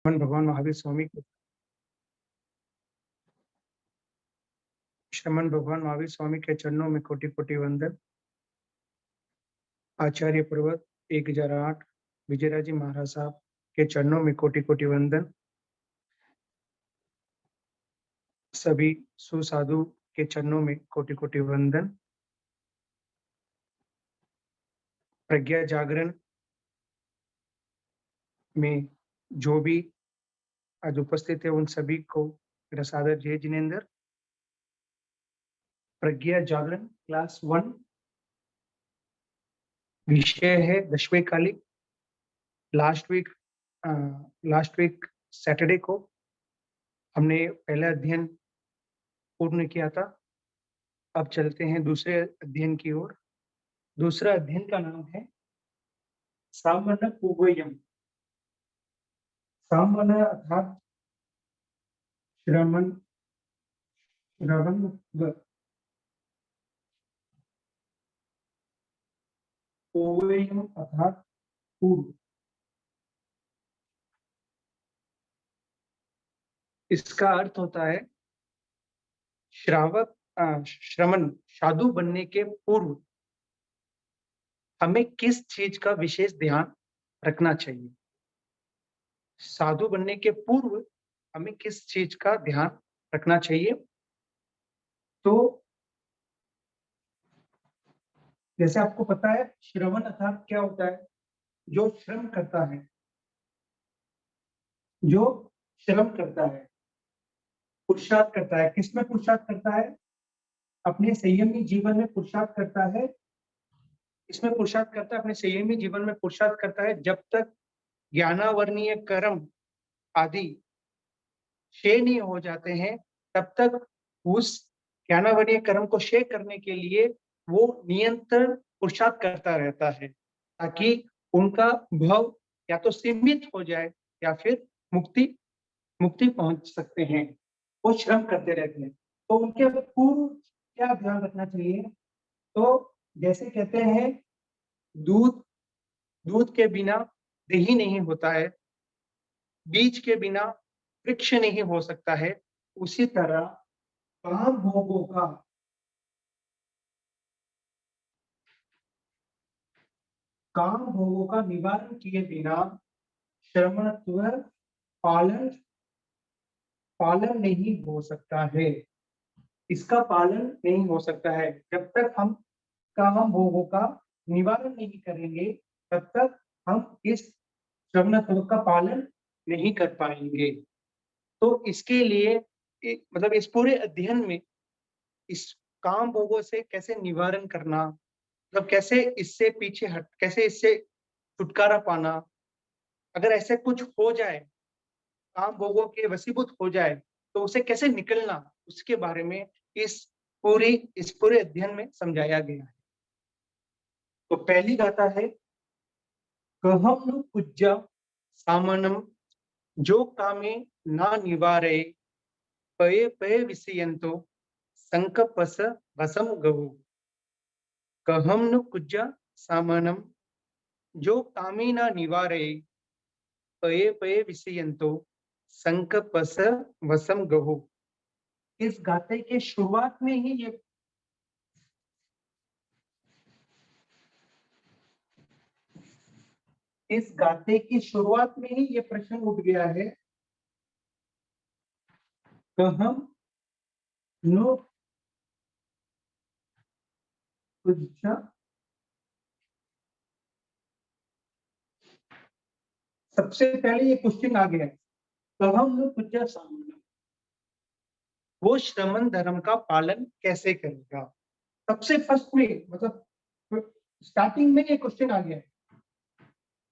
भगवान महावीर स्वामी के श्रमण भगवान महावीर स्वामी के चरणों में कोटि कोटि वंदन। आचार्य पर्वत 1008 विजयराज जी महाराज साहब के चरणों में कोटि कोटि वंदन। सभी सुसाधु के चरणों में कोटि कोटि वंदन। प्रज्ञा जागरण में जो भी आज उपस्थित है उन सभी को मेरा सादर जय जिनेन्द्र। प्रज्ञा जागरण क्लास 1 विषय है दशवें कालिक। लास्ट वीक सैटरडे को हमने पहला अध्ययन पूर्ण किया था। अब चलते हैं दूसरे अध्ययन की ओर। दूसरा अध्ययन का नाम है सामन पूर्वयम। सामन अर्थात श्रवण पूर्वयम अर्थात पूर्व। इसका अर्थ होता है श्रमण साधु बनने के पूर्व हमें किस चीज का विशेष ध्यान रखना चाहिए। साधु बनने के पूर्व हमें किस चीज का ध्यान रखना चाहिए। तो जैसे आपको पता है श्रवण अर्थात क्या होता है, जो श्रम करता है, जो श्रम करता है, पुरुषार्थ करता है। किसमें पुरुषार्थ करता है? अपने संयमी जीवन में पुरुषार्थ करता है। इसमें पुरुषार्थ करता है, अपने संयमी जीवन में पुरुषार्थ करता है। जब तक ज्ञानावर्णीय कर्म आदि क्षय नहीं हो जाते हैं तब तक उस ज्ञानावर्णीय कर्म को क्षय करने के लिए वो निरंतर पुरुषार्थ करता रहता है, ताकि उनका भव या तो सीमित हो जाए या फिर मुक्ति पहुंच सकते हैं। वो श्रम करते रहते हैं। तो उनके पूर्व क्या ध्यान रखना चाहिए? तो जैसे कहते हैं दूध के बिना दही नहीं होता है, बीज के बिना वृक्ष नहीं हो सकता है। उसी तरह काम भोगों का निवारण किए बिना श्रमणत्व पालन नहीं हो सकता है। इसका पालन नहीं हो सकता है। जब तक हम काम भोगों का निवारण नहीं करेंगे तब तक हम इस श्रमणत्व का पालन नहीं कर पाएंगे। तो इसके लिए मतलब इस पूरे अध्ययन में इस काम भोगों से कैसे निवारण करना, मतलब कैसे इससे छुटकारा पाना, अगर ऐसे कुछ हो जाए, काम भोगों के वशीभूत हो जाए तो उसे कैसे निकलना, उसके बारे में इस पूरे अध्ययन में समझाया गया है। तो पहली गाथा है कहम नु पूज्य सामनम जो कामे ना निवारे पये पये विषयंतो संकपस वसम गहु। कहम नु पूज्य सामनम जो कामे ना निवारे पये पये विषयंतो संकपस वसम गहु। इस गाथे के शुरुआत में ही ये प्रश्न उठ गया है। कहम नु पूज्य, सबसे पहले ये क्वेश्चन आ गया, कहम नु पूज्य सामनम, वो श्रमण धर्म का पालन कैसे करेगा। सबसे फर्स्ट में मतलब स्टार्टिंग में ये क्वेश्चन आ गया,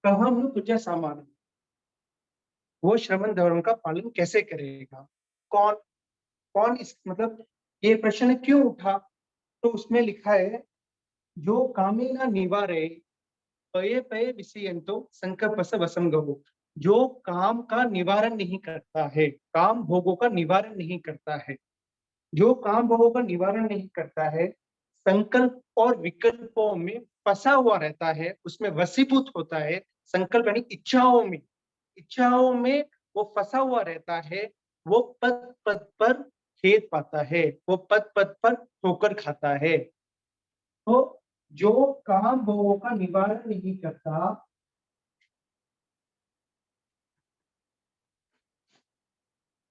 कहम नु पूज्य सामनम, वो श्रमण धर्म का पालन कैसे करेगा। कौन इस मतलब ये प्रश्न क्यों उठा? तो उसमें लिखा है जो कामेना निवारे पये पये विषयंतो संकल्पस वसम गहु। जो काम का निवारण नहीं करता है, काम भोगों का निवारण नहीं करता है, जो काम भोगों का निवारण नहीं करता है, संकल्प और विकल्पों में फंसा हुआ रहता है, उसमें वशीभूत होता है। संकल्प यानी इच्छाओं में वो फंसा हुआ रहता है, वो पद पद पर खेद पाता है, वो पद पद पर ठोकर खाता है। तो जो काम भोगों का निवारण नहीं करता,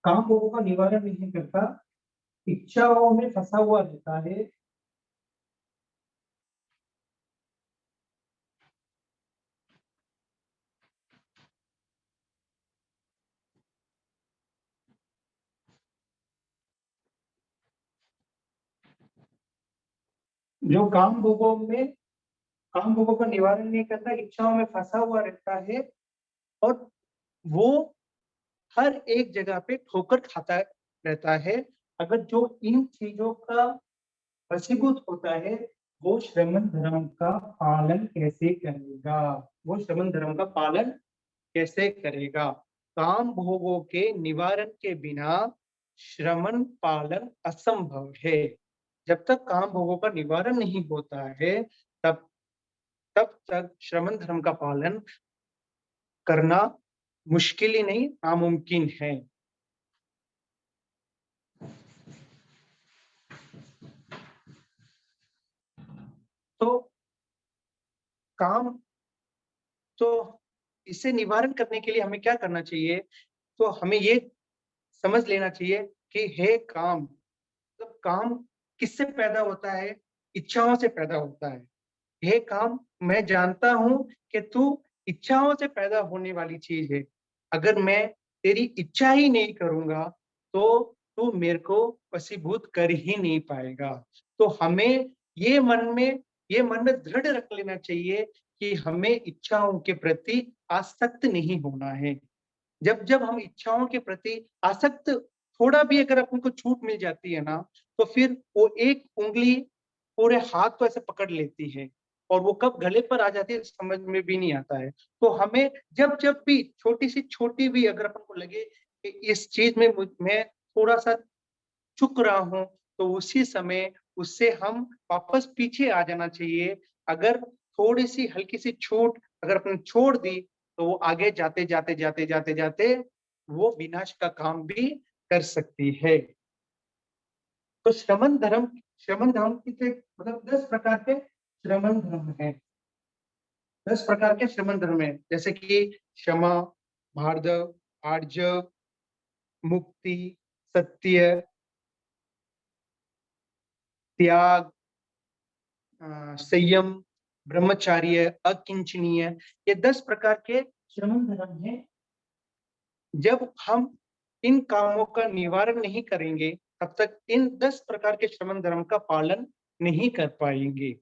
काम भोगों का निवारण नहीं करता, इच्छाओं में फंसा हुआ रहता है, जो काम भोगों का निवारण नहीं करता, इच्छाओं में फंसा हुआ रहता है, और वो हर एक जगह पे ठोकर खाता रहता है। अगर जो इन चीजों का वशीभूत होता है, वो श्रमण धर्म का पालन कैसे करेगा? वो श्रमण धर्म का पालन कैसे करेगा? काम भोगों के निवारण के बिना श्रमण पालन असंभव है। जब तक काम भोगों का निवारण नहीं होता है, तब तब तक श्रमण धर्म का पालन करना मुश्किल ही नहीं, नामुमकिन है। तो काम तो इसे निवारण करने के लिए हमें क्या करना चाहिए? तो हमें ये समझ लेना चाहिए कि हे काम, तो काम किससे पैदा होता है? इच्छाओं से पैदा होता है। हे काम, मैं जानता हूं कि तू इच्छाओं से पैदा होने वाली चीज है। अगर मैं तेरी इच्छा ही नहीं करूंगा, तो तू मेरे को वशीभूत कर ही नहीं पाएगा। तो हमें ये मन में ये मन में दृढ़ रख लेना चाहिए कि हमें इच्छाओं के प्रति आसक्त नहीं होना है। जब जब हम इच्छाओं के प्रति आसक्त, थोड़ा भी अगर अपन को छूट मिल जाती है ना, तो फिर वो एक उंगली पूरे हाथ को ऐसे पकड़ लेती है, और वो कब गले पर आ जाती है समझ में भी नहीं आता है। तो हमें जब जब भी छोटी सी छोटी भी अगर अपन को लगे कि इस चीज में मैं थोड़ा सा चूक रहा हूँ, तो उसी समय उससे हम वापस पीछे आ जाना चाहिए। अगर थोड़ी सी हल्की सी छूट अगर अपने छोड़ दी, तो वो आगे जाते जाते जाते जाते जाते वो विनाश का काम भी कर सकती है। तो श्रमण धर्म की मतलब 10 प्रकार के श्रमण धर्म है। 10 प्रकार के श्रमण धर्म है, जैसे कि क्षमा, भार्गव, आर्जव, मुक्ति, सत्य, त्याग, संयम, ब्रह्मचार्य, अकिंचनीय, ये 10 प्रकार के श्रमण धर्म है। जब हम इन कामों का निवारण नहीं करेंगे, तब तक इन 10 प्रकार के श्रमण धर्म का पालन नहीं कर पाएंगे।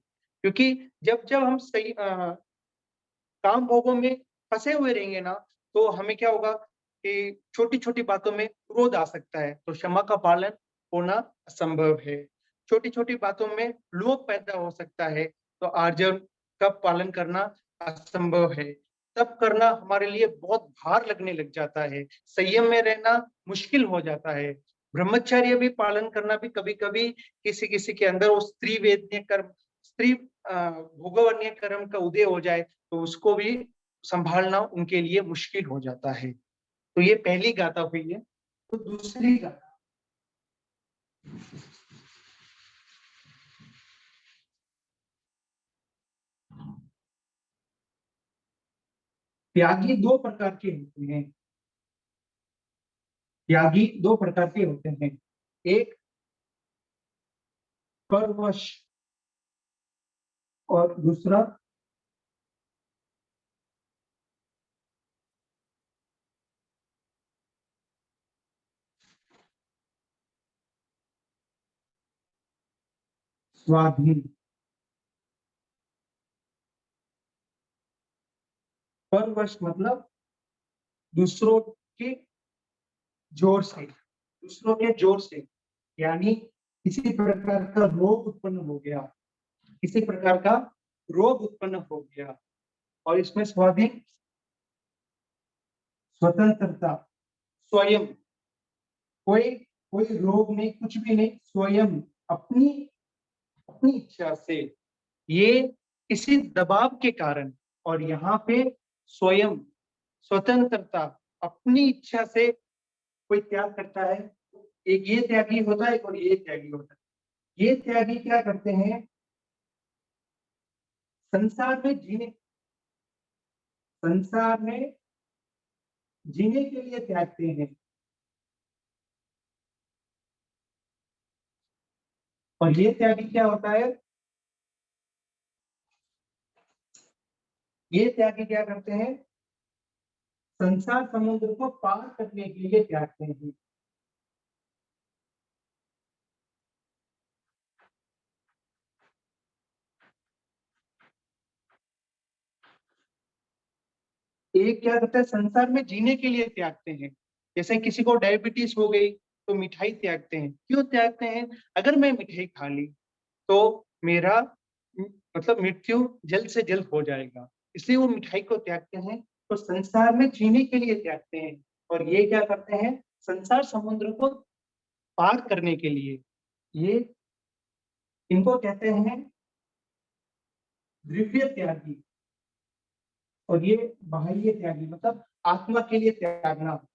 क्योंकि जब जब हम सही काम भोगों में फंसे हुए रहेंगे ना, तो हमें क्या होगा कि छोटी छोटी बातों में क्रोध आ सकता है, तो क्षमा का पालन होना असंभव है। छोटी छोटी बातों में लोभ पैदा हो सकता है, तो आर्जव का पालन करना असंभव है। तब करना हमारे लिए बहुत भार लगने लग जाता है, संयम में रहना मुश्किल हो जाता है। ब्रह्मचर्य भी पालन करना भी कभी कभी किसी किसी के अंदर वो स्त्री वेदनीय कर्म, स्त्री भोगवन्य कर्म का उदय हो जाए, तो उसको भी संभालना उनके लिए मुश्किल हो जाता है। तो ये पहली गाथा हुई है। तो दूसरी गाथा, त्यागी दो प्रकार के होते हैं। त्यागी दो प्रकार के होते हैं। एक परवश, और दूसरा स्वाधीन। परवश मतलब दूसरों के जोर से, दूसरों के जोर से, यानी किसी प्रकार का रोग उत्पन्न हो गया, किसी प्रकार का रोग उत्पन्न हो गया, और इसमें स्वाधीन, स्वतंत्रता, स्वयं, कोई कोई रोग नहीं, कुछ भी नहीं, स्वयं अपनी अपनी इच्छा से, ये किसी दबाव के कारण, और यहाँ पे स्वयं, स्वतंत्रता, अपनी इच्छा से कोई त्याग करता है, एक ये त्यागी होता है और ये त्यागी होता है। ये त्यागी क्या करते हैं, संसार में जीने के लिए त्यागते हैं। और ये त्यागी क्या होता है, ये त्यागी क्या करते हैं, संसार समुद्र को पार करने के लिए त्यागते हैं। एक क्या करता है, संसार में जीने के लिए त्यागते हैं। जैसे किसी को डायबिटीज हो गई तो मिठाई त्यागते हैं। क्यों त्यागते हैं, अगर मैं मिठाई खा ली तो मेरा मतलब मृत्यु जल्द से जल्द हो जाएगा, इसलिए वो मिठाई को त्यागते हैं। तो संसार में जीने के लिए त्यागते हैं। और ये क्या करते हैं, संसार समुद्र को पार करने के लिए, ये इनको कहते हैं द्रव्य त्यागी। और ये बाह्य त्यागी मतलब आत्मा के लिए त्यागना।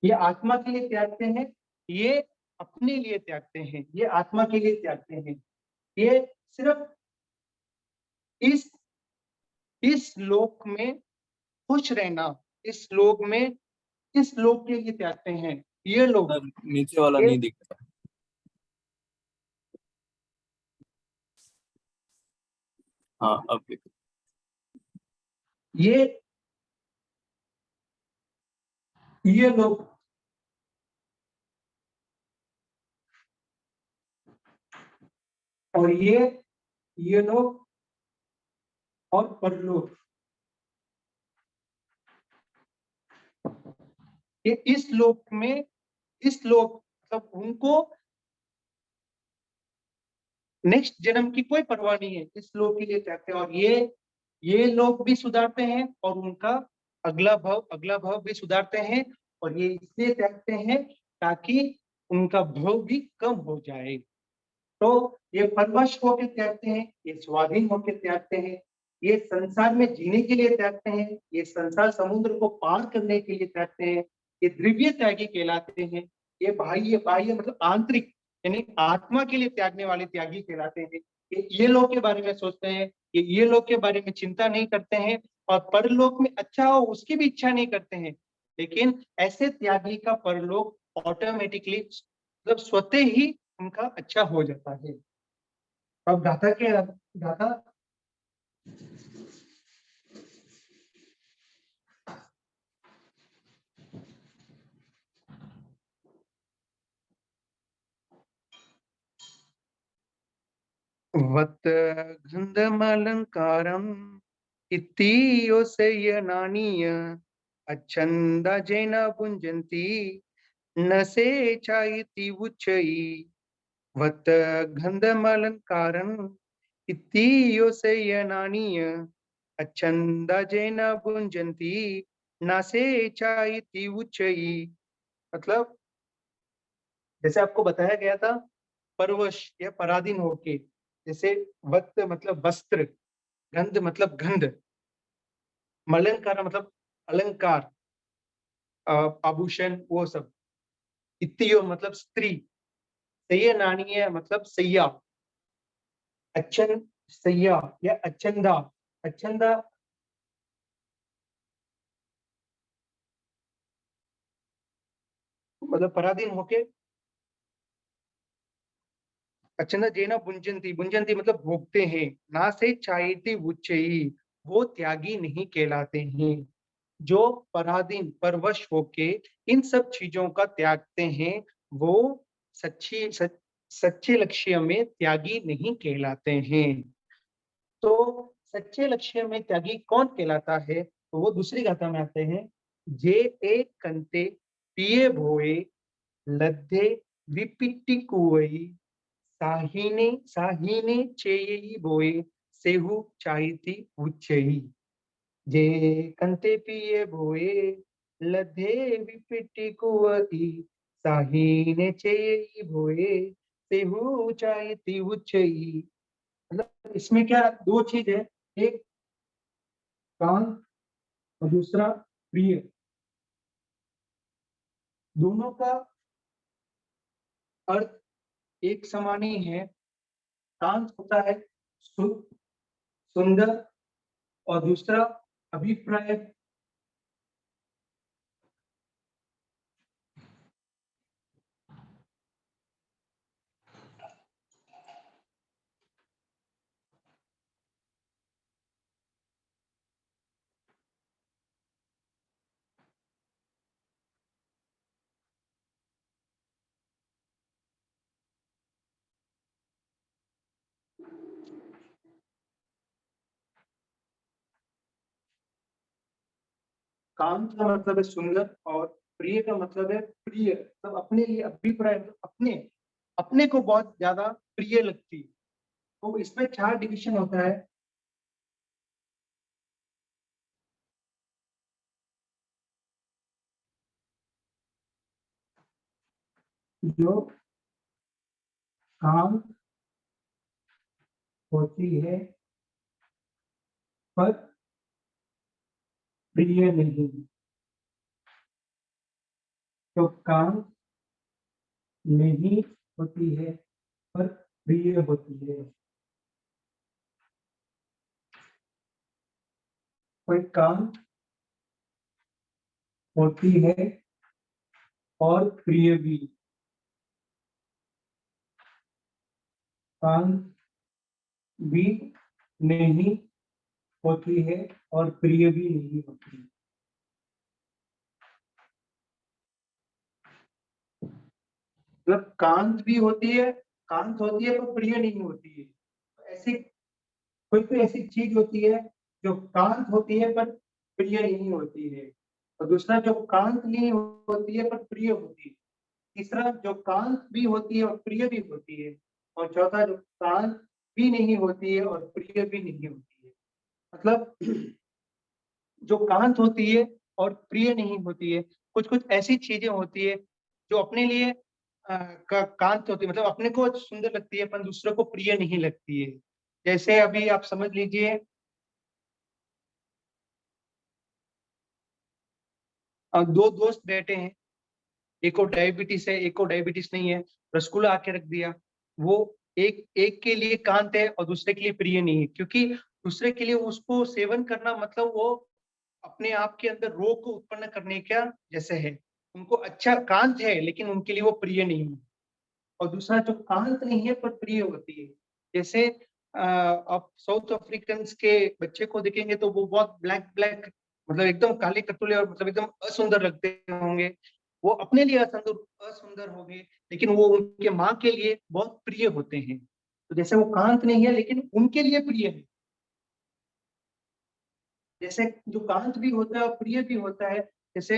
ये आत्मा के लिए त्यागते हैं, ये अपने लिए त्यागते हैं, ये आत्मा के लिए त्यागते हैं। ये सिर्फ इस इस लोक में खुश रहना, इस लोक में, इस लोक के लिए त्यागते हैं ये लोग। नीचे वाला ये नहीं दिखता। हाँ अब दिख। ये लोग और ये लोग और परलोक, ये इस लोक में, इस लोक मतलब उनको नेक्स्ट जन्म की कोई परवाह नहीं है, इस लोक के लिए त्यागते हैं। और ये लोग भी सुधारते हैं और उनका अगला भव भी सुधारते हैं। और ये इसलिए त्यागते हैं ताकि उनका भव भी कम हो जाए। तो ये परवश होकर त्यागते हैं, ये स्वाधीन होकर त्यागते हैं, ये संसार में जीने के लिए त्यागते हैं, ये संसार समुद्र को पार करने के लिए त्यागते हैं, ये द्रव्य त्यागी कहलाते हैं। ये बाह्य बाह्य मतलब आंतरिक यानी आत्मा के लिए त्यागने वाले त्यागी कहलाते हैं। ये लोग के बारे में सोचते हैं, ये लोग के बारे में चिंता नहीं करते हैं, और परलोक में अच्छा हो उसकी भी इच्छा नहीं करते हैं। लेकिन ऐसे त्यागी का परलोक ऑटोमेटिकली मतलब स्वतः ही उनका अच्छा हो जाता है। अब गाथा वत गंधमलंकारम इतीयोसयनानीय अच्छंदा जैन पुंजंती न से चायति उच्चई। वत गंधमलंकारम इतीयोसयनानीय अच्छंदा जैन पुंजंती न से चायति उच्चई। मतलब जैसे आपको बताया गया था, परवश या पराधीन होके, जैसे वक्त मतलब वस्त्र, गंध मतलब गंध, मलंकार मतलब अलंकार, आभूषण वो सब, इत्तियो मतलब स्त्री, सैया नानीय मतलब सैया, अच्छन सैया या अच्छंदा, अच्छंदा मतलब पराधीन होके, अच्छंदा जेना बुंजंती, बुंजंती मतलब भोगते हैं, ना से चाहती उच्चई, वो त्यागी नहीं कहलाते हैं। जो पराधीन परवश होके इन सब चीजों का त्यागते हैं, वो सच्चे लक्ष्य में त्यागी नहीं कहलाते हैं। तो सच्चे लक्ष्य में त्यागी कौन कहलाता है, तो वो दूसरी गाथा में आते हैं। जे एक कंते पिए भोए लद्धे विपिट्टी कुवई साहीने साहीने चेयई बोए सेहु चाहती उच्चई। जे कंते पिए भोए लधे विपिटी कुवई साहीने चेयई भोए सेहु चाहती उच्चई। मतलब इसमें क्या दो चीज है, एक कांत और दूसरा प्रिय, दोनों का अर्थ एक समान ही है। कांत होता है शुद्ध, सुंदर और दूसरा अभिप्राय। कांत का मतलब है सुंदर और प्रिय का मतलब है प्रिय, मतलब अपने लिए अभिप्राय, अपने अपने को बहुत ज्यादा प्रिय लगती है। तो इसमें 4 डिवीजन होता है। जो कांत होती है पर प्रिय नहीं, तो कांत नहीं होती है पर प्रिय होती है। कोई कांत होती है और प्रिय भी, कांत भी नहीं होती है और प्रिय भी नहीं होती। मतलब कांत भी होती है, कांत होती है पर प्रिय नहीं होती है। ऐसी कोई ऐसी चीज होती है जो कांत होती है पर प्रिय नहीं होती है, और दूसरा जो कांत नहीं होती है पर प्रिय होती है, तीसरा जो कांत भी होती है और प्रिय भी होती है, और चौथा जो कांत भी नहीं होती है और प्रिय भी नहीं होती है। मतलब जो कांत होती है और प्रिय नहीं होती है, कुछ कुछ ऐसी चीजें होती है जो अपने लिए कांत होती है, मतलब अपने को सुंदर लगती है पर दूसरों को प्रिय नहीं लगती है। जैसे अभी आप समझ लीजिए, दो दोस्त बैठे हैं, एक को डायबिटीज है, एक को डायबिटीज नहीं है, रसगुल्ला आके रख दिया। वो एक एक के लिए कांत है और दूसरे के लिए प्रिय नहीं है, क्योंकि दूसरे के लिए उसको सेवन करना मतलब वो अपने आप के अंदर रोग को उत्पन्न करने का जैसे है। उनको अच्छा कांत है लेकिन उनके लिए वो प्रिय नहीं है। और दूसरा जो कांत नहीं है पर प्रिय होती है, जैसे आप साउथ अफ्रीकन के बच्चे को देखेंगे तो वो बहुत ब्लैक ब्लैक, मतलब एकदम काले कतुले और मतलब एकदम असुंदर लगते होंगे। वो अपने लिए असुंदर असुंदर होंगे, लेकिन वो उनके माँ के लिए बहुत प्रिय होते हैं। तो जैसे वो कांत नहीं है लेकिन उनके लिए प्रिय है। जैसे जो कांत भी होता है और प्रिय भी होता है, जैसे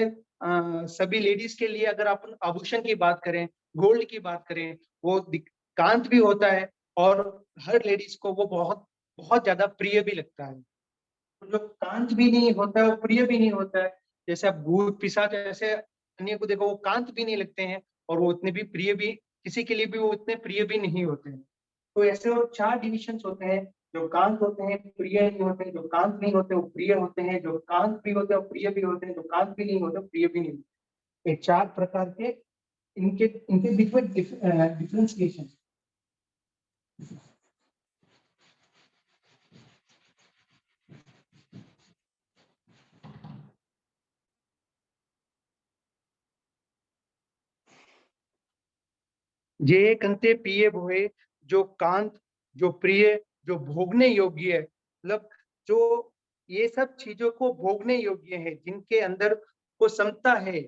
सभी लेडीज के लिए अगर आप आभूषण की बात करें, गोल्ड की बात करें, वो कांत भी होता है और हर लेडीज को वो बहुत बहुत ज्यादा प्रिय भी लगता है। तो जो कांत भी नहीं होता है और प्रिय भी नहीं होता है, जैसे आप भूत पिशाच ऐसे अन्य को देखो, वो कांत भी नहीं लगते हैं और वो उतने भी प्रिय भी, किसी के लिए भी वो उतने प्रिय भी नहीं होते हैं। तो ऐसे वो 4 डिविजन होते हैं। जो कांत होते हैं प्रिय नहीं होते, जो कांत नहीं होते वो प्रिय होते हैं, जो कांत भी होते हैं वो प्रिय भी होते हैं, जो कांत भी नहीं होते प्रिय भी नहीं होते। ये 4 प्रकार के इनके इनके बीच में डिफरेंशिएशन। जे कंते पिए भोए, जो कांत, जो प्रिय, जो भोगने योग्य है, मतलब जो ये सब चीजों को भोगने योग्य है, जिनके अंदर वो समता है,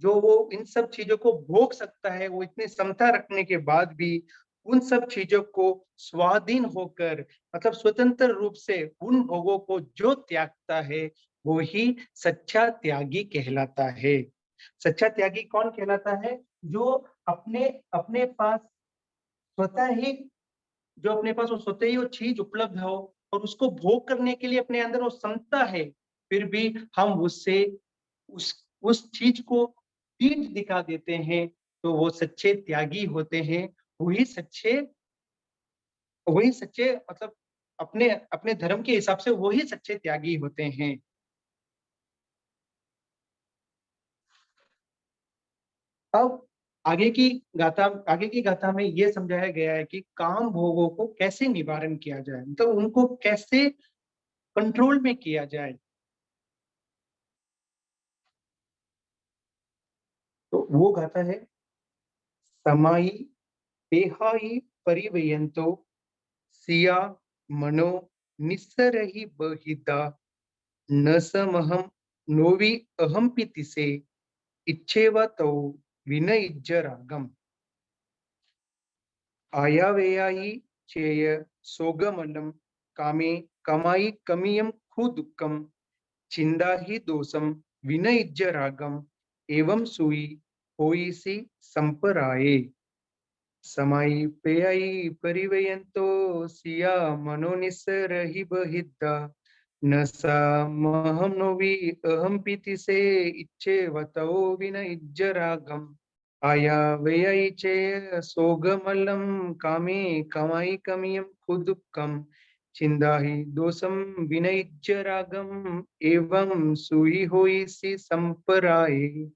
जो वो इन सब चीजों को भोग सकता है, वो इतनी समता रखने के बाद भी उन सब चीजों को स्वाधीन होकर, मतलब स्वतंत्र रूप से उन भोगों को जो त्यागता है, वो ही सच्चा त्यागी कहलाता है। सच्चा त्यागी कौन कहलाता है? जो अपने अपने पास स्वतः ही, जो अपने पास वो स्वतः ही वो चीज उपलब्ध हो और उसको भोग करने के लिए अपने अंदर वो क्षमता है, फिर भी हम उससे उस उस चीज को पीठ दिखा देते हैं, तो वो सच्चे त्यागी होते हैं। वही सच्चे वही सच्चे मतलब अपने अपने धर्म के हिसाब से वही सच्चे त्यागी होते हैं। अब आगे की गाथा में ये समझाया गया है कि काम भोगों को कैसे निवारण किया जाए, मतलब उनको कैसे कंट्रोल में किया जाए। तो वो गाथा है, समाई पेहाई परिवयंतो सिया मनो निस्सरहि बहिता न समहम नोवि अहम पितिसे इच्छेवा तौ विनयज्य रागम आयावेयायि चेय सोगमलम कामे कमाई कमियम खु दुःखम चिंदाहि दोषम विनयज्य रागम एवं सुई होइसी संपराये समाई पेयई परिवयंतो सिया मनोनिसरहि बहिद्धा न सा महम नोवि अहम पीति से इच्छे वतो विनयज्य रागम आया व्ययी चेय सोगमल्लम कामे कमाई कमियम खुदुक्कम चिंदाहि दोषम विनयज्य रागम एवं सुई होई सी संपराये।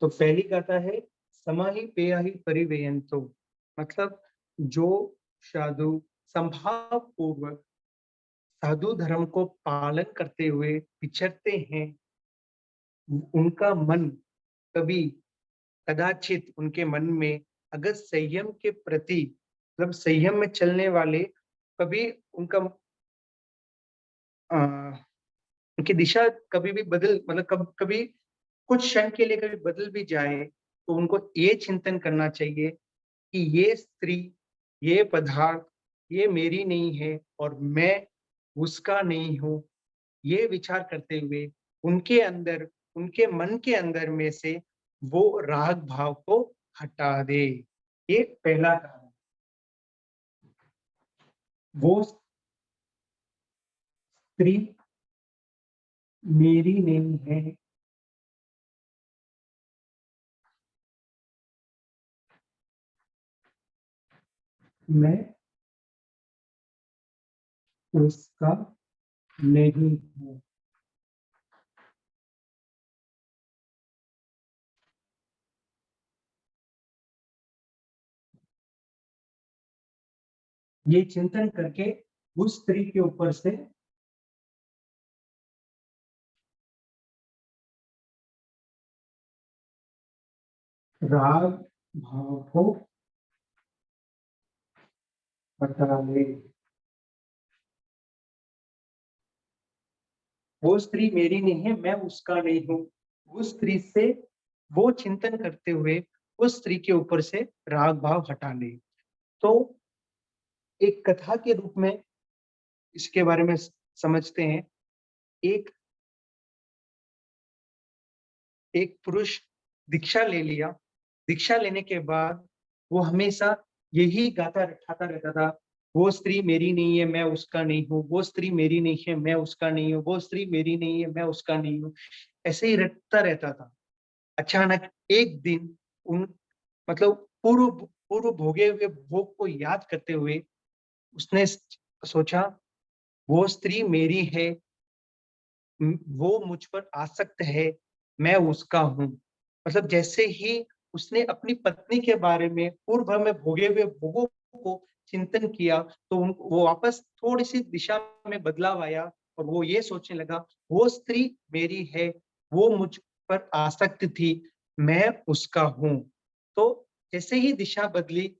तो पहली गाथा है, समाहि पेयाहि परिवेयंतो, मतलब जो साधु संभाव पूर्वक साधु धर्म को पालन करते हुए विचरते हैं, उनका मन कभी कदाचित उनके मन में अगर संयम के प्रति, मतलब संयम में चलने वाले, कभी उनका उनकी दिशा कभी भी बदल, मतलब कभी कुछ क्षण के लिए कभी बदल भी जाए, तो उनको ये चिंतन करना चाहिए कि ये स्त्री, ये पदार्थ, ये मेरी नहीं है और मैं उसका नहीं हूँ। ये विचार करते हुए उनके अंदर, उनके मन के अंदर में से वो राग भाव को हटा दे। ये पहला कारण। वो स्त्री मेरी नहीं है, मैं उसका नहीं हूँ। ये चिंतन करके उस स्त्री के ऊपर से राग भाव को हटा ले। वो स्त्री मेरी नहीं है, मैं उसका नहीं हूँ। उस स्त्री से वो चिंतन करते हुए उस स्त्री के ऊपर से राग भाव हटा ले। तो एक कथा के रूप में इसके बारे में समझते हैं। एक एक पुरुष दीक्षा ले लिया। दीक्षा लेने के बाद वो हमेशा यही गाता रटाता रहता था, वो स्त्री मेरी नहीं है, मैं उसका नहीं हूँ। वो स्त्री मेरी नहीं है, मैं उसका नहीं हूँ। वो स्त्री मेरी नहीं है, मैं उसका नहीं हूँ। ऐसे ही रटता रहता था। अचानक एक दिन उन, मतलब पूर्व पूर्व भोगे हुए भोग को याद करते हुए उसने सोचा, वो स्त्री मेरी है, वो मुझ पर आसक्त है, मैं उसका हूँ। मतलब जैसे ही उसने अपनी पत्नी के बारे में पूर्व भर में भोगे हुए भोगों को चिंतन किया, तो वो वापस थोड़ी सी दिशा में बदलाव आया और वो ये सोचने लगा, वो स्त्री मेरी है, वो मुझ पर आसक्त थी, मैं उसका हूँ। तो जैसे ही दिशा बदली,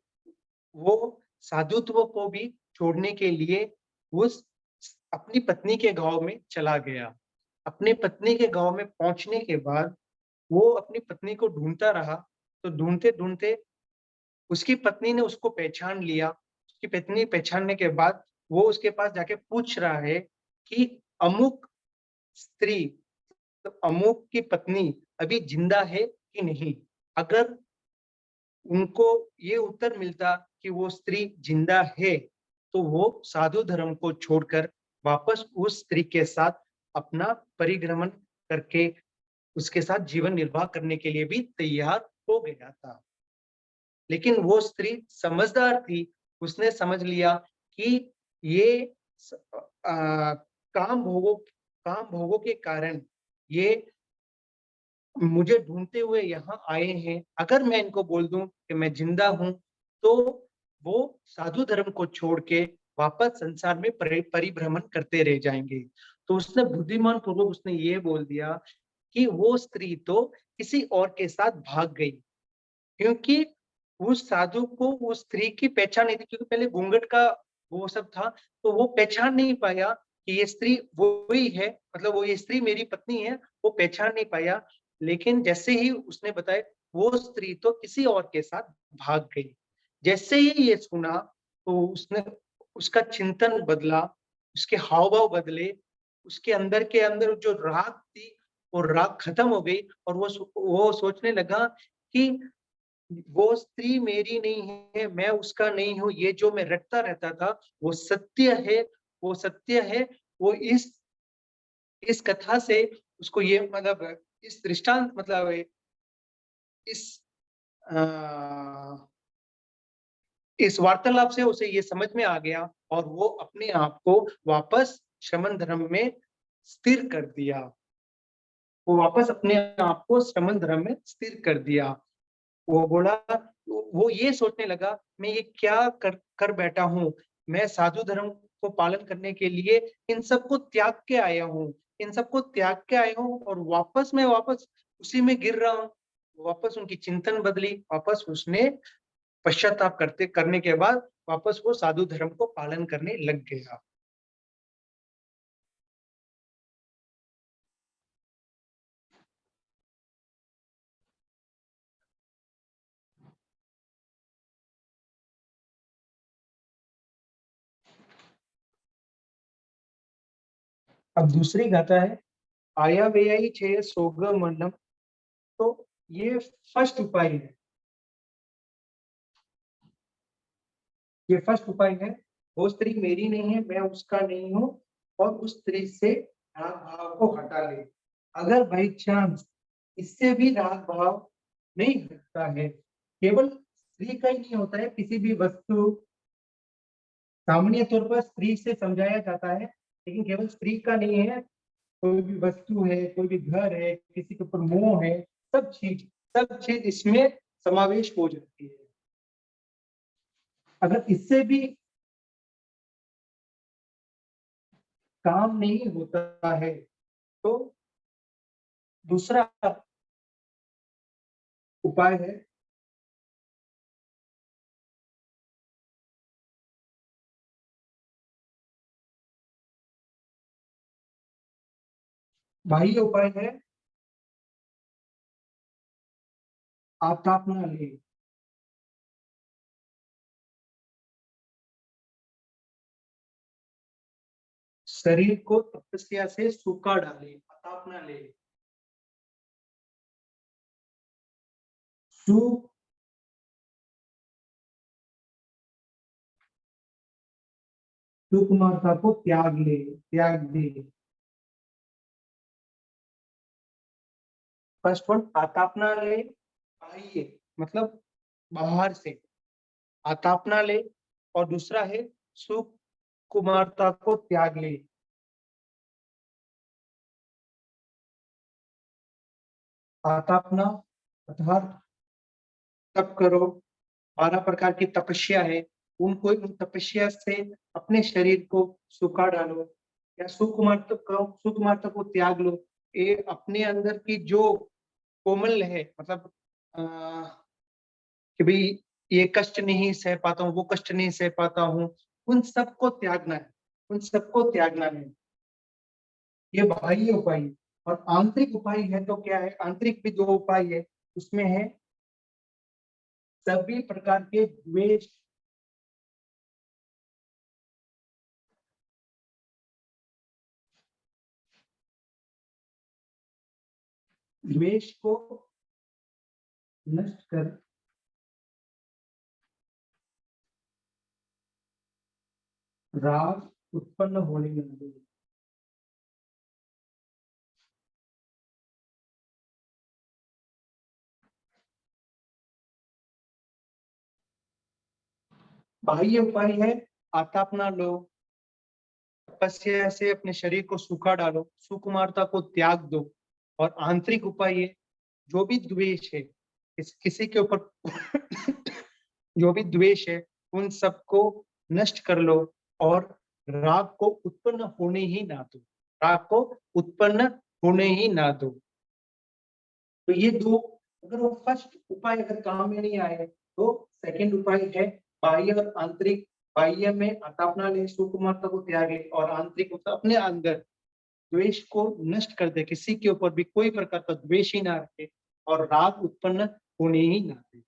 वो साधुत्व को भी छोड़ने के लिए उस अपनी पत्नी के गांव में चला गया। अपनी पत्नी के गांव में पहुंचने के बाद वो अपनी पत्नी को ढूंढता रहा। तो ढूंढते-ढूंढते उसकी पत्नी ने उसको पहचान लिया। उसकी पत्नी पहचानने के बाद वो उसके पास जाके पूछ रहा है कि अमुक स्त्री, तो अमुक की पत्नी अभी जिंदा है कि नहीं? अगर उनको ये उत्तर मिलता कि वो स्त्री जिंदा है, तो वो साधु धर्म को छोड़कर वापस उस स्त्री के साथ अपना परिभ्रमण करके उसके साथ जीवन निर्वाह करने के लिए भी तैयार हो गया था। लेकिन वो स्त्री समझदार थी, उसने समझ लिया कि ये काम भोगों के कारण ये मुझे ढूँढते हुए यहाँ आए हैं। अगर मैं इनको बोल दूँ कि मैं ज़िंदा हूँ, तो वो साधु धर्म को छोड़ के वापस संसार में परिभ्रमण करते रह जाएँगे। तो उसने बुद्धिमान पूर्वक उसने ये बोल दिया कि वो स्त्री तो किसी और के साथ भाग गई, क्योंकि उस साधु को उस स्त्री की पहचान नहीं थी, क्योंकि पहले घूंघट का वो सब था, तो वो पहचान नहीं पाया कि ये स्त्री वो ही है, मतलब वो ये स्त्री मेरी पत्नी है, वो पहचान नहीं पाया। लेकिन जैसे ही उसने बताया, वो स्त्री तो किसी और के साथ भाग गई। जैसे ही ये सुना, तो उसने उसका चिंतन बदला, उसके हाव-भाव बदले, उसके अंदर के अंदर जो राग थी, वो राग खत्म हो गई और वो सोचने लगा कि वो स्त्री मेरी नहीं है, मैं उसका नहीं हूँ, ये जो मैं रटता रहता था, वो सत्य है, वो सत्य है। वो इस कथा से उसको ये मतलब इस दृष्टांत मतलब इस अ, इस वार्तालाप से उसे ये समझ में आ गया और वो अपने आप को वापस शमन धर्म में स्थिर कर दिया। वो वापस अपने आप को शमन धर्म में स्थिर कर दिया। वो बोला, वो ये सोचने लगा, मैं ये क्या कर कर बैठा हूँ? मैं साधु धर्म को पालन करने के लिए इन सबको त्याग के आया हूँ, इन सबको त्याग के आया हूँ और वापस उसी में गिर रहा हूँ। वापस उनकी चिंतन बदली, वापस उसने पश्चाताप करने के बाद वापस वो साधु धर्म को पालन करने लग गया। अब दूसरी गाथा है, आया व्ययी छेय सोग मंडम। तो ये फर्स्ट उपाय है। ये फर्स्ट उपाय है, वो स्त्री मेरी नहीं है, मैं उसका नहीं हूँ और उस स्त्री से राग भाव को हटा ले। अगर बाई चांस इससे भी राग भाव नहीं हटता है, केवल स्त्री का ही नहीं होता है, किसी भी वस्तु सामान्य तौर पर स्त्री से समझाया जाता है, लेकिन केवल स्त्री का नहीं है, कोई भी वस्तु है, कोई भी घर है, किसी के ऊपर मोह है, सब चीज इसमें समावेश हो जाती है। अगर इससे भी काम नहीं होता है, तो दूसरा उपाय है, बाह्य उपाय है, आतापना ले। शरीर को तपस्या से सूखा डाले, आतापना ले। सुख सुकुमारता को त्याग दे। फर्स्ट वन आतापना ले, बाह्य मतलब बाहर से आतापना ले, और दूसरा है सुख कुमारता को त्याग ले। आतापना अर्थात तप करो, 12 प्रकार की तपस्या है, उनको उन तपस्या से अपने शरीर को सुखा डालो या सुकुमारता को त्याग लो। ये अपने अंदर की जो कोमल है, मतलब कि भाई ये कष्ट नहीं सह पाता हूँ, वो कष्ट नहीं सह पाता हूँ, उन सबको त्यागना है, उन सबको त्यागना है। ये बाह्य उपाय है। और आंतरिक उपाय है तो क्या है, आंतरिक भी दो उपाय है, उसमें है सभी प्रकार के द्वेष, द्वेष को नष्ट कर राग उत्पन्न होने लगे। बाह्य उपाय है आतापना लो, तपस्या से अपने शरीर को सूखा डालो, सुकुमारता को त्याग दो। और आंतरिक उपाय ये, जो भी द्वेष है, किसी के ऊपर जो भी द्वेष है उन सबको नष्ट कर लो और राग को उत्पन्न होने ही ना दो, राग को उत्पन्न होने ही ना दो। तो ये दो, अगर वो फर्स्ट उपाय अगर काम में नहीं आए तो सेकंड उपाय है बाह्य और आंतरिक। बाह्य में आतापना ले, सुकुमारता को त्यागे, और आंतरिक मतलब अपने अंदर द्वेष को नष्ट कर दे, किसी के ऊपर भी कोई प्रकार का द्वेष ही ना रखे और राग उत्पन्न होने ही ना दे।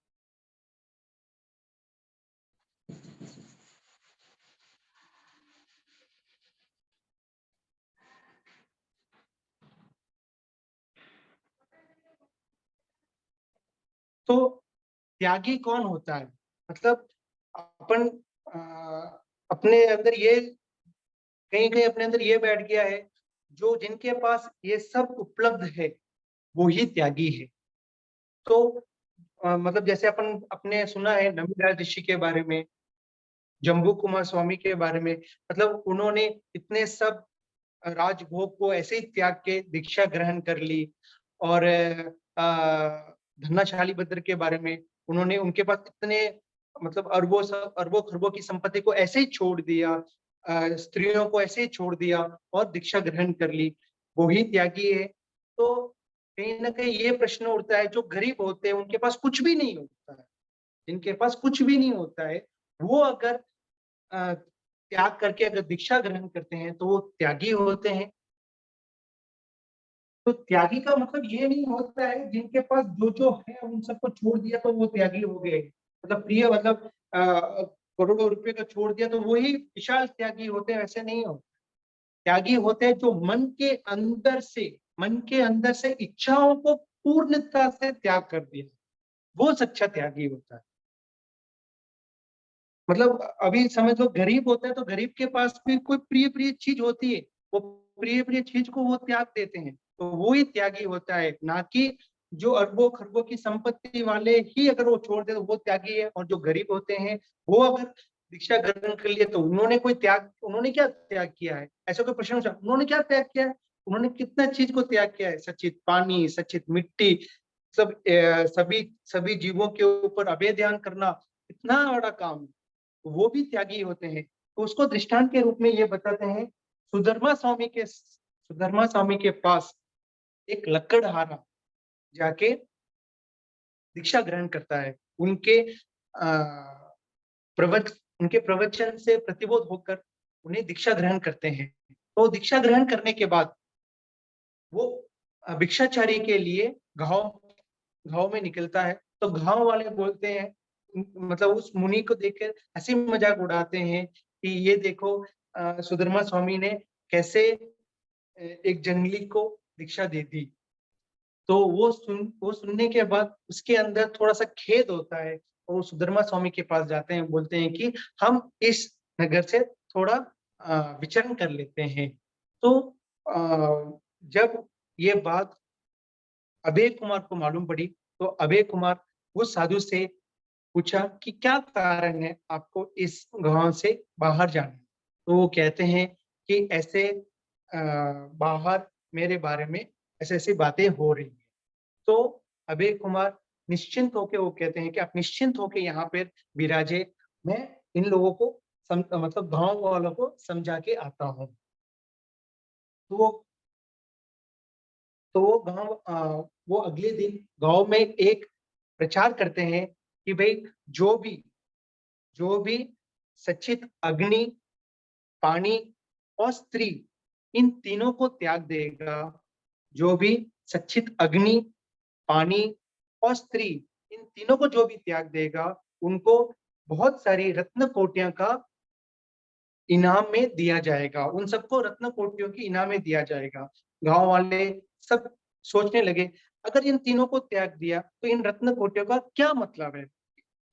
तो त्यागी कौन होता है? मतलब अपन अपने अंदर ये कहीं कहीं अपने अंदर ये बैठ गया है, जो जिनके पास ये सब उपलब्ध है वो ही त्यागी है। तो मतलब जैसे अपन अपने सुना है नमिराज ऋषि के बारे में, जम्बू कुमार स्वामी के बारे में, मतलब उन्होंने इतने सब राजभोग को ऐसे ही त्याग के दीक्षा ग्रहण कर ली। और धन्नाशाली भद्र के बारे में, उन्होंने उनके पास इतने मतलब अरबों खरबों की संपत्ति को ऐसे ही छोड़ दिया, स्त्रियों को ऐसे ही छोड़ दिया और दीक्षा ग्रहण कर ली, वो ही त्यागी है। तो कहीं ना कहीं ये प्रश्न उठता है, जो गरीब होते हैं उनके पास कुछ भी नहीं होता है, जिनके पास कुछ भी नहीं होता है, वो अगर त्याग करके अगर दीक्षा ग्रहण करते हैं तो वो त्यागी होते हैं। तो त्यागी का मतलब ये नहीं होता है जिनके पास जो जो है उन सबको छोड़ दिया तो वो त्यागी हो गए, मतलब प्रिय मतलब करोड़ों रुपए का छोड़ दिया तो वही विशाल त्यागी होते हैं, वैसे नहीं होते। त्यागी होते हैं जो मन के अंदर से इच्छाओं को पूर्णता से त्याग कर दिया, वो सच्चा त्यागी होता है। मतलब अभी समझ लो गरीब होता है तो गरीब के पास भी कोई प्रिय प्रिय चीज होती है, वो प्रिय प्रिय चीज को वो त्याग देते हैं, तो वो ही त्यागी होता है। ना कि जो अरबों खरबों की संपत्ति वाले ही अगर वो छोड़ दे तो वो त्यागी है। और जो गरीब होते हैं वो अगर दीक्षा ग्रहण कर लिए तो उन्होंने क्या त्याग किया है? ऐसा कोई प्रश्न उठा, उन्होंने क्या त्याग किया है? उन्होंने कितना चीज को त्याग किया है? सचित पानी, सचित मिट्टी, सभी सभी जीवों के ऊपर अभय ध्यान करना, इतना बड़ा काम, वो भी त्यागी होते हैं। तो उसको दृष्टांत के रूप में ये बताते हैं। सुधर्मा स्वामी के पास एक लकड़हारा जाके दीक्षा ग्रहण करता है। प्रवच उनके प्रवचन से प्रतिबोध होकर उन्हें दीक्षा ग्रहण करते हैं। तो दीक्षा ग्रहण करने के बाद वो भिक्षाचारी के लिए गांव गांव में निकलता है। तो गांव वाले बोलते हैं, मतलब उस मुनि को देखकर हंसी मजाक उड़ाते हैं कि ये देखो सुधर्मा स्वामी ने कैसे एक जंगली को दीक्षा दे दी। तो वो सुनने के बाद उसके अंदर थोड़ा सा खेद होता है और सुधर्मा स्वामी के पास जाते हैं, बोलते हैं कि हम इस नगर से थोड़ा विचरण कर लेते हैं। तो जब ये बात अभय कुमार को मालूम पड़ी तो अभय कुमार उस साधु से पूछा कि क्या कारण है आपको इस गांव से बाहर जाना। तो वो कहते हैं कि ऐसे बाहर मेरे बारे में ऐसे ऐसी बातें हो रही हैं। तो अभय कुमार निश्चिंत होके वो कहते हैं कि आप निश्चिंत होके यहाँ पर विराजे, मैं इन लोगों को मतलब गांव वालों को समझा के आता हूँ। तो वो अगले दिन गांव में एक प्रचार करते हैं कि भाई जो भी जो भी सचित अग्नि, पानी और स्त्री, इन तीनों को त्याग देगा, जो भी सचित अग्नि, पानी और स्त्री, इन तीनों को जो भी त्याग देगा, उनको बहुत सारी रत्न कोटियां का इनाम में दिया जाएगा, उन सबको रत्न कोटियों की इनाम में दिया जाएगा। गांव वाले सब सोचने लगे, अगर इन तीनों को त्याग दिया तो इन रत्न कोटियों का क्या मतलब है?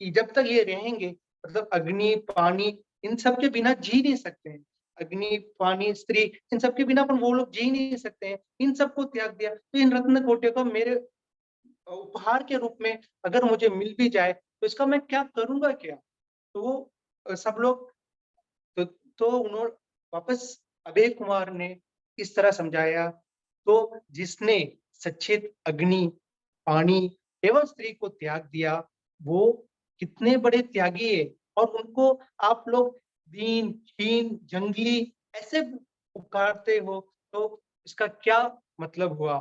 कि जब तक ये रहेंगे, मतलब अग्नि, पानी, इन सब के बिना जी नहीं सकते हैं। अग्नि, पानी, स्त्री, इन सब के बिना अपन वो लोग जी नहीं सकते हैं। इन सबको त्याग दिया तो इन रत्न कोटियों का मेरे उपहार के रूप में अगर मुझे मिल भी जाए तो इसका मैं क्या करूंगा क्या? तो वो सब लोग तो उन्होंने वापस अभय कुमार ने इस तरह समझाया, तो जिसने सचेत अग्नि, पानी एवं स्त्री को त्याग दिया, वो कितने बड़े त्यागी है, और उनको आप लोग दीन, हीन, जंगली ऐसे पुकारते हो, तो इसका क्या मतलब हुआ?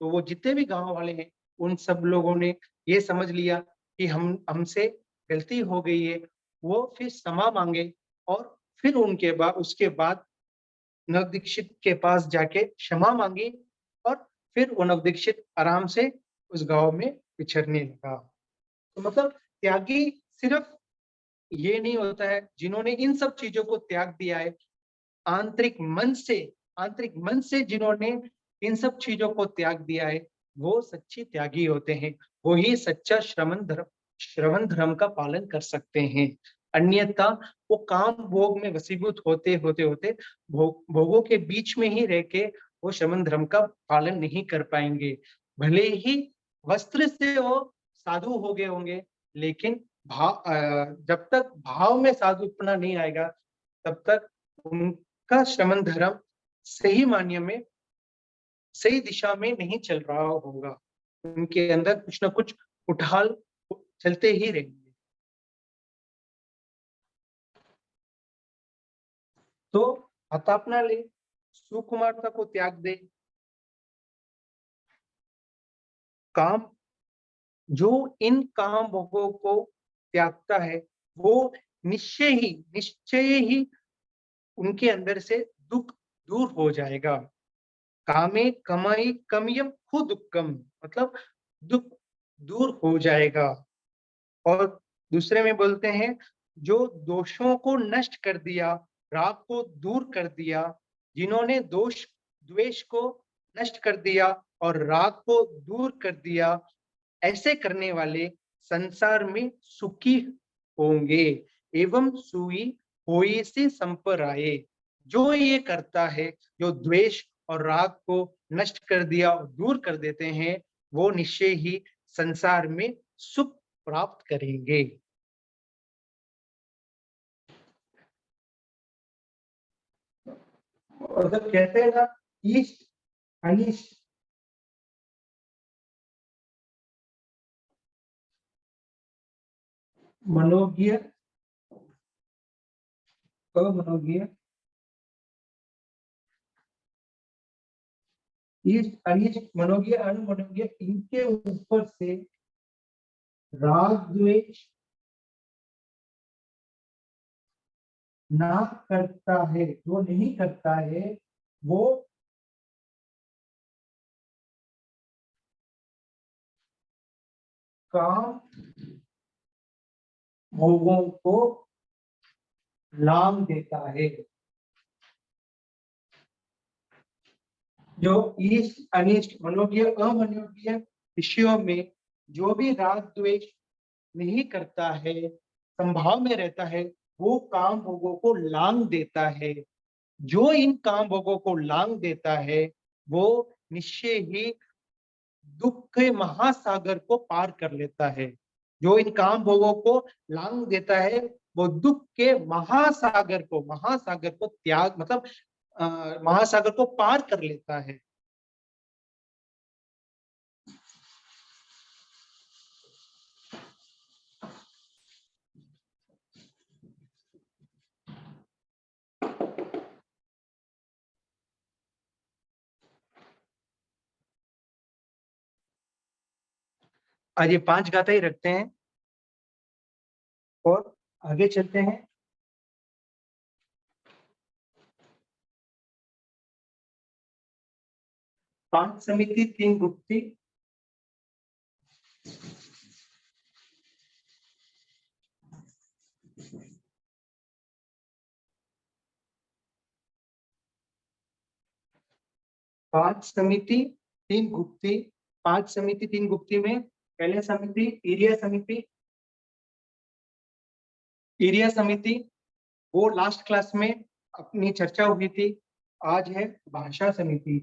तो वो जितने भी गाँव वाले हैं, उन सब लोगों ने ये समझ लिया कि हम हमसे गलती हो गई है। वो फिर क्षमा माँगे, और फिर उसके बाद नवदीक्षित के पास जाके क्षमा माँगी, और फिर वो नवदीक्षित आराम से उस गाँव में विचरने लगा। तो मतलब त्यागी सिर्फ ये नहीं होता है, जिन्होंने इन सब चीज़ों को त्याग दिया है, आंतरिक मन से आंतरिक मन से जिन्होंने इन सब चीज़ों को त्याग दिया है, वो सच्चे त्यागी होते हैं। वो ही सच्चा श्रवण धर्म का पालन कर सकते हैं। अन्यथा वो काम भोग में वशीभूत होते भोगों के बीच में ही रह के वो श्रवण धर्म का पालन नहीं कर पाएँगे। भले ही वस्त्र से वो साधु हो गए होंगे, लेकिन जब तक भाव में साधुपना नहीं आएगा, तब तक उनका श्रमण धर्म सही मायने में, सही दिशा में नहीं चल रहा होगा। उनके अंदर कुछ न कुछ उठाल चलते ही रहेंगे। तो हतापना ले, सुकुमारता को त्याग दे। काम जो इन काम भोगों को त्यागता है, वो निश्चय ही उनके अंदर से दुःख दूर हो जाएगा। कामे कमाई कमियम खुद दुःखम, मतलब दुःख दूर हो जाएगा। और दूसरे में बोलते हैं, जो दोषों को नष्ट कर दिया, राग को दूर कर दिया, जिन्होंने द्वेष को नष्ट कर दिया और राग को दूर कर दिया, ऐसे करने वाले संसार में सुखी होंगे एवं सुई होई से संपराये। जो ये करता है, जो द्वेष और राग को नष्ट कर दिया और दूर कर देते हैं, वो निश्चय ही संसार में सुख प्राप्त करेंगे। और जब कहते हैं ना, ईस्ट अनिष्ट, मनोज्ञ, अमनोज्ञ, ईस्ट अनिष्ट, मनोज्ञ, अनमनोज्ञ, इनके ऊपर से राग द्वेष ना करता है, जो नहीं करता है, वो काम भोगों को लाभ देता है। जो इष्ट अनिष्ट मनोज्ञ अमनोज्ञ विषयों में जो भी राग द्वेष नहीं करता है, संभाव में रहता है, वो काम भोगों को लांग देता है। जो इन काम भोगों को लांग देता है, वो निश्चय ही दुख के महासागर को पार कर लेता है। जो इन काम भोगों को लांग देता है, वो दुख के महासागर को त्याग, मतलब महासागर को पार कर लेता है। आज ये 5 गाथा ही रखते हैं और आगे चलते हैं। 5 समिति 3 गुप्ती। 5 समिति 3 गुप्ती। 5 समिति 3 गुप्ती में पहले समिति इरिया समिति, वो लास्ट क्लास में अपनी चर्चा हुई थी। आज है भाषा समिति।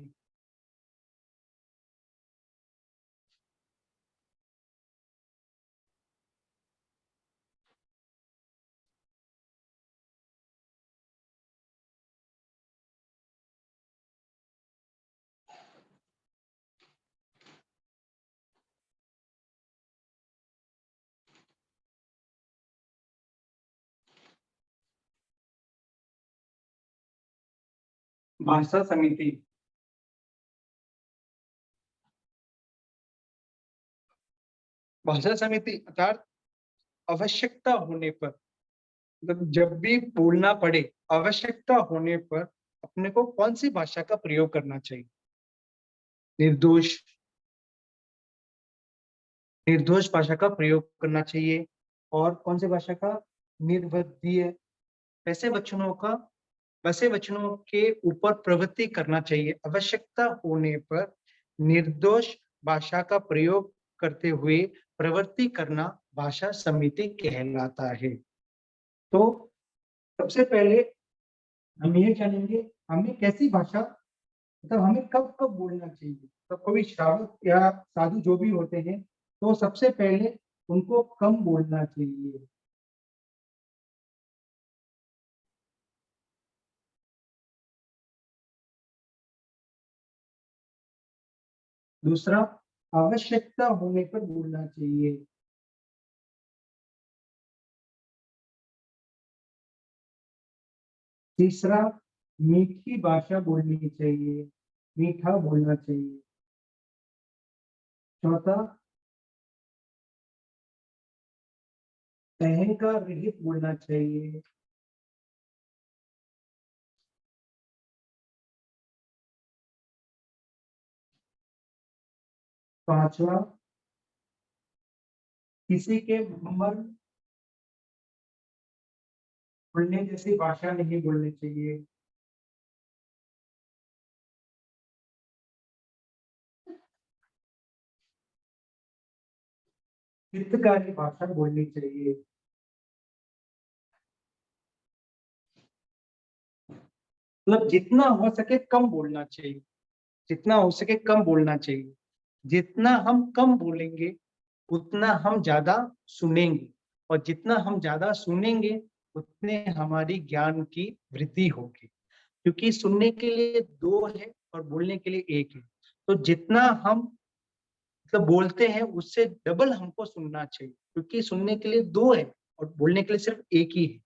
भाषा समिति। भाषा समिति अर्थात आवश्यकता होने पर, मतलब जब भी बोलना पड़े, आवश्यकता होने पर अपने को कौन सी भाषा का प्रयोग करना चाहिए। निर्दोष निर्दोष भाषा का प्रयोग करना चाहिए। और कौन सी भाषा का? निर्वध्य, ऐसे वचनों के ऊपर प्रवृत्ति करना चाहिए। आवश्यकता होने पर निर्दोष भाषा का प्रयोग करते हुए प्रवृत्ति करना भाषा समिति कहलाता है। तो सबसे पहले हम ये जानेंगे हमें कैसी भाषा, मतलब हमें कब कब बोलना चाहिए। तो कोई श्रावक या साधु जो भी होते हैं, तो सबसे पहले उनको कम बोलना चाहिए। दूसरा, आवश्यकता होने पर बोलना चाहिए। तीसरा, मीठी भाषा बोलनी चाहिए, मीठा बोलना चाहिए। चौथा, अहंकार रहित बोलना चाहिए। पांचवा, किसी के मन खुलने जैसी भाषा नहीं बोलनी चाहिए। हितकारी भाषा बोलनी चाहिए। मतलब जितना हो सके कम बोलना चाहिए, जितना हो सके कम बोलना चाहिए। जितना हम कम बोलेंगे उतना हम ज्यादा सुनेंगे, और जितना हम ज्यादा सुनेंगे उतने हमारी ज्ञान की वृद्धि होगी। क्योंकि सुनने के लिए दो है और बोलने के लिए एक है। तो जितना हम मतलब बोलते हैं उससे डबल हमको सुनना चाहिए, क्योंकि सुनने के लिए दो है और बोलने के लिए सिर्फ एक ही है।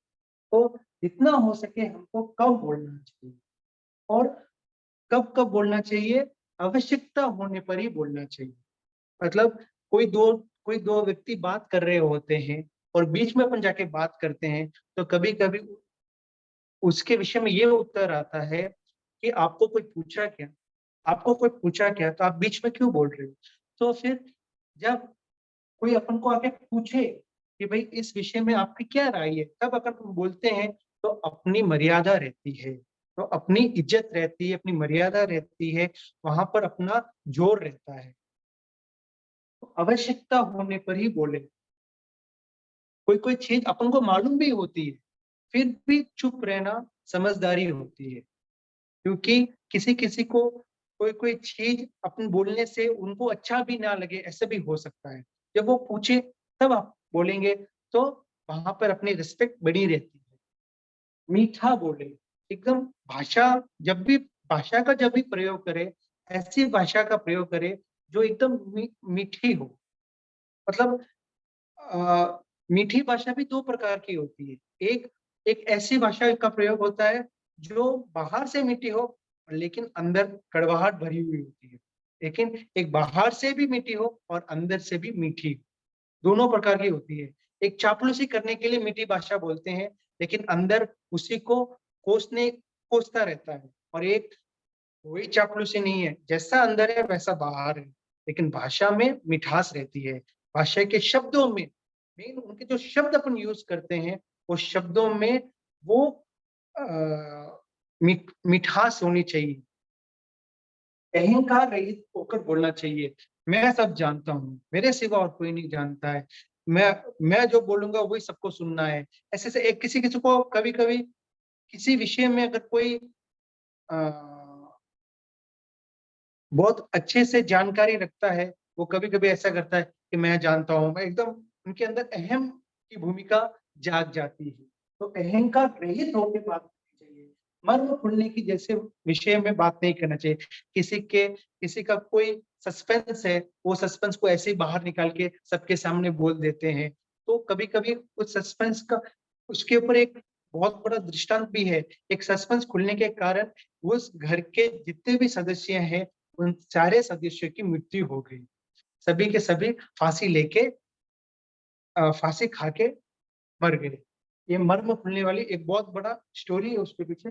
तो जितना हो सके हमको कम बोलना चाहिए। और कब कब बोलना चाहिए? आवश्यकता होने पर ही बोलना चाहिए। मतलब कोई दो व्यक्ति बात कर रहे होते हैं और बीच में अपन जाके बात करते हैं, तो कभी कभी उसके विषय में ये उत्तर आता है कि आपको कोई पूछा क्या, तो आप बीच में क्यों बोल रहे हो। तो फिर जब कोई अपन को आके पूछे कि भाई इस विषय में आपकी क्या राय है, तब अपन बोलते हैं, तो अपनी मर्यादा रहती है, तो अपनी इज्जत रहती है, अपनी मर्यादा रहती है, वहां पर अपना जोर रहता है। तो आवश्यकता होने पर ही बोले। कोई कोई चीज अपन को मालूम भी होती है, फिर भी चुप रहना समझदारी होती है। क्योंकि किसी किसी को कोई कोई चीज अपन बोलने से उनको अच्छा भी ना लगे, ऐसे भी हो सकता है। जब वो पूछे तब आप बोलेंगे, तो वहां पर अपनी रिस्पेक्ट बनी रहती है। मीठा बोले, एकदम भाषा का जब भी प्रयोग करे, ऐसी भाषा का प्रयोग करे जो एकदम मीठी हो। मतलब मीठी भाषा भी दो प्रकार की होती है। एक एक ऐसी भाषा का प्रयोग होता है जो बाहर से मीठी हो लेकिन अंदर कड़वाहट भरी हुई होती है। लेकिन एक बाहर से भी मीठी हो और अंदर से भी मीठी हो, दोनों प्रकार की होती है। एक चापलूसी करने के लिए मीठी भाषा बोलते हैं, लेकिन अंदर उसी को कोसता रहता है। और एक वही चापलूसी नहीं है, जैसा अंदर है वैसा बाहर है, लेकिन भाषा में मिठास रहती है। भाषा के शब्दों में, मेन उनके जो शब्द अपन यूज करते हैं, वो शब्दों में वो मिठास होनी चाहिए। अहंकार रहित होकर बोलना चाहिए। मैं सब जानता हूँ, मेरे सिवा और कोई नहीं जानता है। मैं मैं जो बोलूंगा वही सबको सुनना है। ऐसे से एक किसी किसी को कभी कभी किसी विषय में अगर कोई बहुत अच्छे से जानकारी रखता है, वो कभी कभी ऐसा करता है कि मैं जानता हूँ, मैं एकदम उनके अंदर अहम की भूमिका जाग जाती है। तो अहंकार रहित होकर बात करनी चाहिए। मर्म खुलने की जैसे विषय में बात नहीं करना चाहिए। किसी का कोई सस्पेंस है, वो सस्पेंस को ऐसे ही बाहर निकाल के सबके सामने बोल देते हैं। तो कभी कभी उस सस्पेंस का, उसके ऊपर एक बहुत बड़ा दृष्टांत भी है। एक सस्पेंस खुलने के कारण उस घर के जितने भी सदस्य हैं उन सारे सदस्यों की मृत्यु हो गई। सभी के सभी फांसी लेके फांसी खा के मर गए। ये मर्म खुलने वाली एक बहुत बड़ा स्टोरी है उसके पीछे।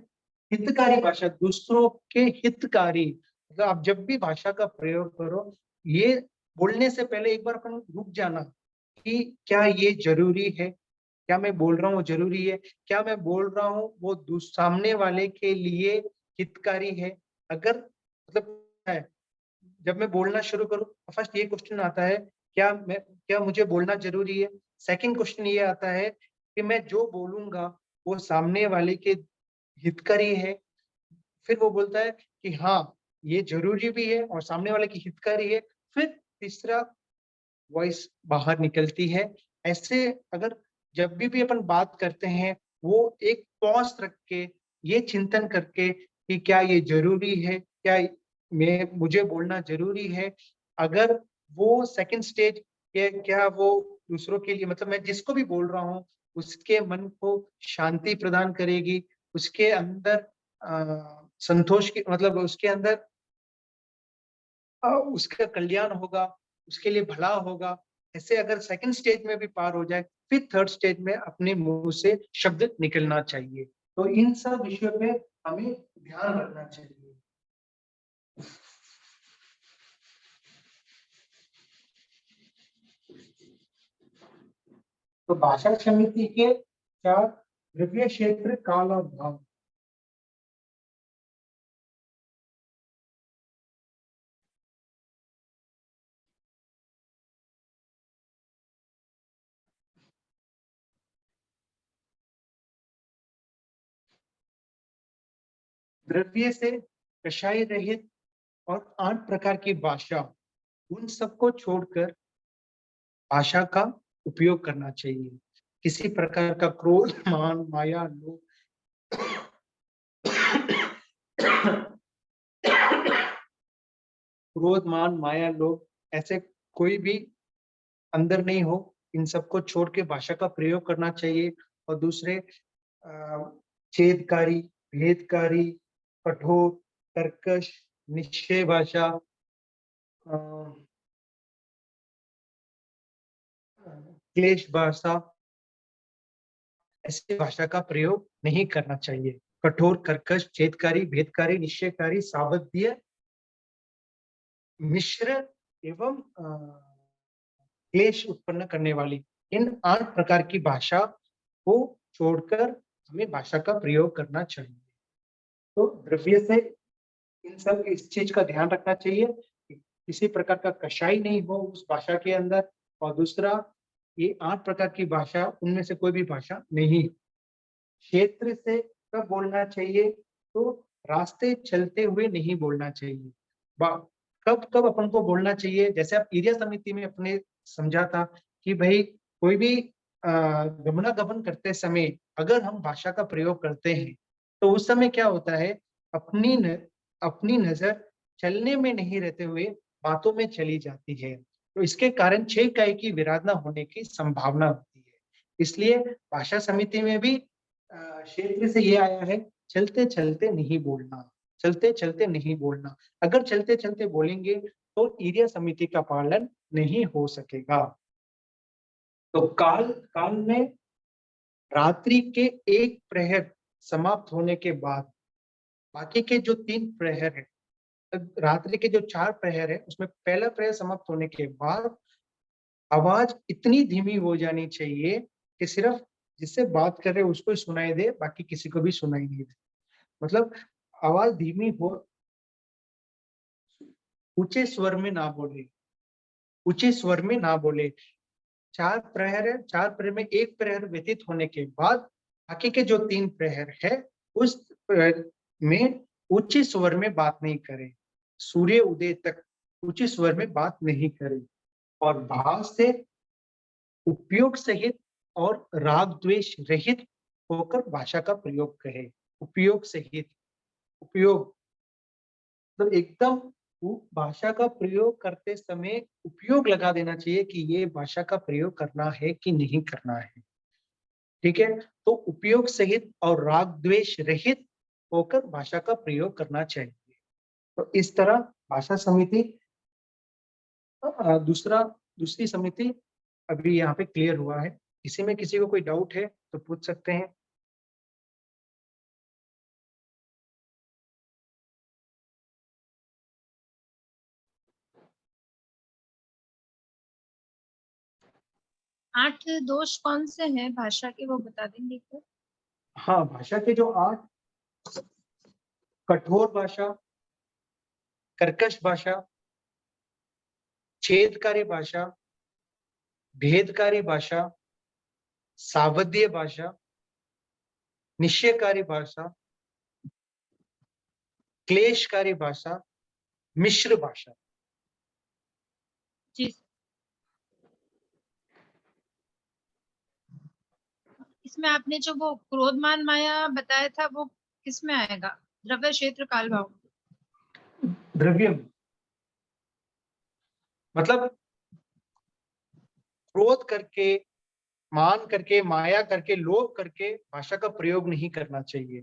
हितकारी भाषा, दूसरों के हितकारी, मतलब आप जब भी भाषा का प्रयोग करो, ये बोलने से पहले एक बार अपन रुक जाना कि क्या ये जरूरी है, क्या मैं बोल रहा हूँ जरूरी है, क्या मैं बोल रहा हूँ वो सामने वाले के लिए हितकारी है। अगर मतलब है, जब मैं बोलना शुरू करूँ फर्स्ट ये क्वेश्चन आता है, क्या मुझे बोलना जरूरी है। सेकंड क्वेश्चन ये आता है कि मैं जो बोलूंगा वो सामने वाले के हितकारी है। फिर वो बोलता है कि हाँ ये जरूरी भी है और सामने वाले की हितकारी है। फिर तीसरा वॉइस बाहर निकलती है। ऐसे अगर जब भी अपन बात करते हैं वो एक पॉज रख के ये चिंतन करके कि क्या ये जरूरी है, क्या मैं मुझे बोलना जरूरी है। अगर वो सेकंड स्टेज के क्या वो दूसरों के लिए, मतलब मैं जिसको भी बोल रहा हूँ उसके मन को शांति प्रदान करेगी, उसके अंदर संतोष की, मतलब उसके अंदर उसका कल्याण होगा, उसके लिए भला होगा। ऐसे अगर सेकंड स्टेज में भी पार हो जाए फिर थर्ड स्टेज में अपने मुंह से शब्द निकलना चाहिए। तो इन सब विषयों पे हमें ध्यान रखना चाहिए। तो भाषा समिति के चार: द्रव्य क्षेत्र, काल और भाव। द्रव्य से कषाय रहित और 8 प्रकार की भाषा, उन सबको छोड़कर भाषा का उपयोग करना चाहिए। किसी प्रकार का क्रोध, मान, माया, लोभ, क्रोध, मान, माया, लोभ, ऐसे कोई भी अंदर नहीं हो। इन सबको छोड़ के भाषा का प्रयोग करना चाहिए। और दूसरे छेदकारी, भेदकारी, कठोर, कर्कश, निश्चय भाषा, क्लेश भाषा, ऐसी भाषा का प्रयोग नहीं करना चाहिए। कठोर, कर्कश, छेदकारी, भेदकारी, निश्चयकारी, सावध्य, मिश्र एवं क्लेश उत्पन्न करने वाली, इन 8 प्रकार की भाषा को छोड़कर हमें भाषा का प्रयोग करना चाहिए। तो द्रव्य से इन सब इस चीज का ध्यान रखना चाहिए कि किसी प्रकार का कषाय नहीं हो उस भाषा के अंदर। और दूसरा, ये 8 प्रकार की भाषा, उनमें से कोई भी भाषा नहीं। क्षेत्र से कब बोलना चाहिए, तो रास्ते चलते हुए नहीं बोलना चाहिए। कब कब अपन को बोलना चाहिए, जैसे आप एरिया समिति में अपने समझा था कि भाई कोई भी गमनागमन करते समय अगर हम भाषा का प्रयोग करते हैं तो उस समय क्या होता है, अपनी नजर चलने में नहीं रहते हुए बातों में चली जाती है। तो इसके कारण 6 इकाई की विराधना होने की संभावना होती है। इसलिए भाषा समिति में भी क्षेत्र से ये आया है, चलते चलते नहीं बोलना, चलते चलते नहीं बोलना। अगर चलते चलते बोलेंगे तो एरिया समिति का पालन नहीं हो सकेगा। तो काल काल में रात्रि के 1 प्रहर समाप्त होने के बाद बाकी के जो 3 प्रहर है, रात्रि के जो 4 प्रहर है उसमें पहला प्रहर समाप्त होने के बाद आवाज इतनी धीमी हो जानी चाहिए कि सिर्फ जिससे बात कर रहे हैं उसको ही सुनाई दे, बाकी किसी को भी सुनाई नहीं दे। मतलब आवाज धीमी हो, ऊंचे स्वर में ना बोले, ऊंचे स्वर में ना बोले। 4 प्रहर है, 4 प्रहर में 1 प्रहर व्यतीत होने के बाद बाकी के जो 3 प्रहर है उस प्रहर में ऊंचे स्वर में बात नहीं करें। सूर्य उदय तक ऊंचे स्वर में बात नहीं करें और भाव से उपयोग सहित और राग द्वेष रहित होकर भाषा का प्रयोग करें। उपयोग सहित, उपयोग मतलब एकदम भाषा का प्रयोग करते समय उपयोग लगा देना चाहिए कि ये भाषा का प्रयोग करना है कि नहीं करना है। ठीक है, तो उपयोग सहित और राग द्वेष रहित होकर भाषा का प्रयोग करना चाहिए। तो इस तरह भाषा समिति दूसरी समिति अभी यहाँ पे क्लियर हुआ है। इसी में किसी को कोई डाउट है तो पूछ सकते हैं। आठ दोष कौन से हैं भाषा के, वो बता देंगे क्या? हाँ, भाषा के जो 8 कठोर भाषा, कर्कश भाषा, छेदकारी भाषा, भेदकारी भाषा, सावध्य भाषा, निश्चयकारी भाषा, क्लेशकारी भाषा, मिश्र भाषा। जी, इसमें आपने जो वो क्रोधमान माया बताया था वो किस में आएगा? द्रव्य क्षेत्र काल भाव। द्रव्य मतलब क्रोध करके, मान करके, माया करके, लोभ करके भाषा का प्रयोग नहीं करना चाहिए,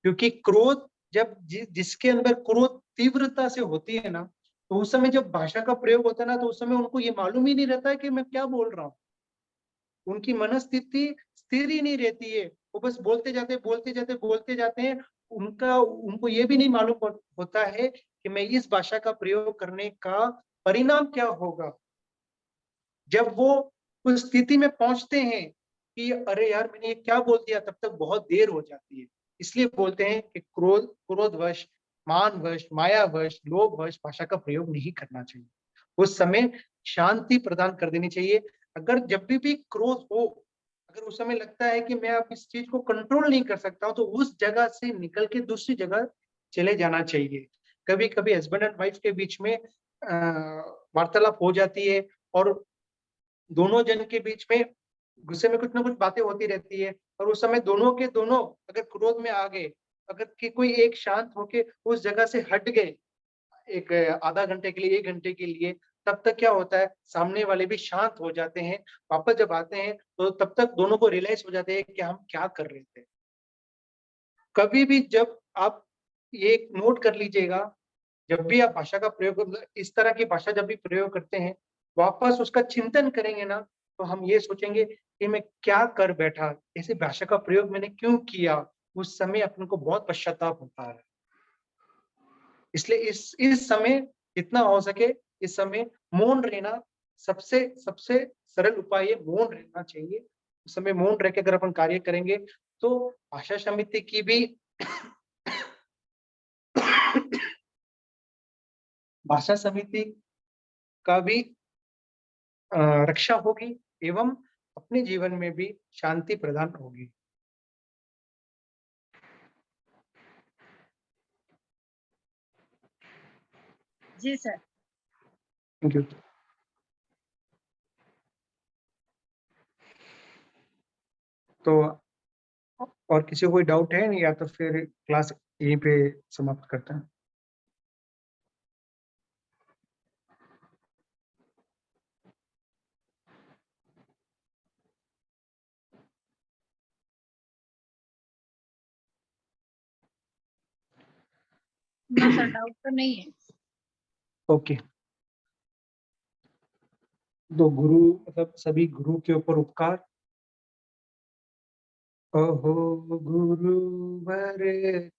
क्योंकि क्रोध जब जिसके अंदर क्रोध तीव्रता से होती है ना, तो उस समय जब भाषा का प्रयोग होता है ना, तो उस समय उनको ये मालूम ही नहीं रहता है कि मैं क्या बोल रहा हूँ। उनकी मनस्थिति स्थिर ही नहीं रहती है, वो बस बोलते जाते हैं। उनको ये भी नहीं मालूम होता है कि मैं इस भाषा का प्रयोग करने का परिणाम क्या होगा। जब वो उस स्थिति में पहुंचते हैं कि अरे यार मैंने ये क्या बोल दिया, तब तक बहुत देर हो जाती है। इसलिए बोलते हैं कि क्रोधवश, मानवश, मायावश, लोभवश भाषा का प्रयोग नहीं करना चाहिए। उस समय शांति प्रदान कर देनी चाहिए। अगर जब भी क्रोध हो, अगर उस समय लगता है कि मैं अब इस चीज को कंट्रोल नहीं कर सकता हूं, तो उस जगह से निकल के दूसरी जगह चले जाना चाहिए। कभी कभी हस्बैंड एंड वाइफ के बीच में वार्तालाप हो जाती है और दोनों जन के बीच में गुस्से में कुछ ना कुछ बातें होती रहती है, और उस समय दोनों के दोनों अगर क्रोध में आ गए, अगर कि कोई एक शांत होके उस जगह से हट गए एक आधा घंटे के लिए, 1 घंटे के लिए, तब तक क्या होता है, सामने वाले भी शांत हो जाते हैं। वापस जब आते हैं तो तब तक दोनों को रियलाइज हो जाते हैं कि हम क्या कर रहे थे। कभी भी जब आप ये नोट कर लीजिएगा, जब भी आप भाषा का प्रयोग, इस तरह की भाषा जब भी प्रयोग करते हैं, वापस उसका चिंतन करेंगे ना, तो हम ये सोचेंगे कि मैं क्या कर बैठा, ऐसी भाषा का प्रयोग मैंने क्यों किया। उस समय अपन को बहुत पश्चाताप होता है। इसलिए इस समय जितना हो सके, इस समय मौन रहना सबसे सबसे सरल उपाय है। मौन रहना चाहिए। उस समय मौन रह के अगर अपन कार्य करेंगे तो भाषा समिति की भी भाषा समिति का भी रक्षा होगी एवं अपने जीवन में भी शांति प्रदान होगी। जी सर। Thank you. तो और किसी को कोई डाउट है, या तो फिर क्लास यहीं पे समाप्त करते हैं। ना सर, डाउट तो नहीं है। ओके। तो गुरु मतलब सभी गुरु के ऊपर उपकार। अहो गुरुवर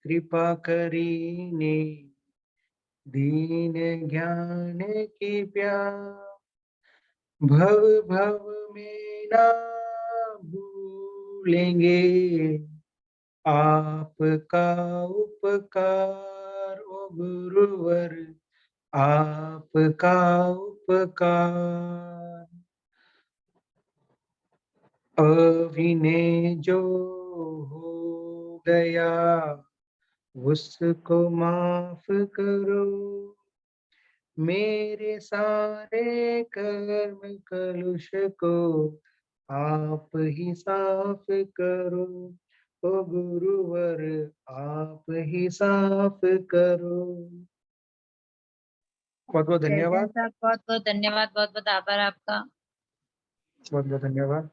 कृपा करीने, दीन ज्ञान की प्यास, भव भव में ना भूलेंगे आपका उपकार। ओ गुरुवर आपका उपकार, अभिनय जो हो गया उसको माफ करो, मेरे सारे कर्म कलुष को आप ही साफ करो। ओ गुरुवर आप ही साफ करो। बहुत बहुत जय जय धन्यवाद। साहब, बहुत बहुत धन्यवाद, बहुत बहुत आभार आपका। बहुत बहुत धन्यवाद।